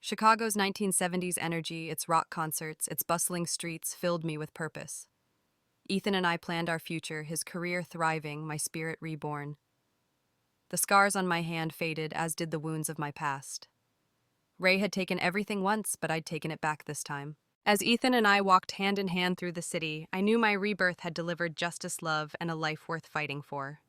Chicago's 1970s energy, its rock concerts, its bustling streets, filled me with purpose. Ethan and I planned our future, his career thriving, my spirit reborn. The scars on my hand faded, as did the wounds of my past. Ray had taken everything once, but I'd taken it back this time. As Ethan and I walked hand in hand through the city, I knew my rebirth had delivered justice, love, and a life worth fighting for.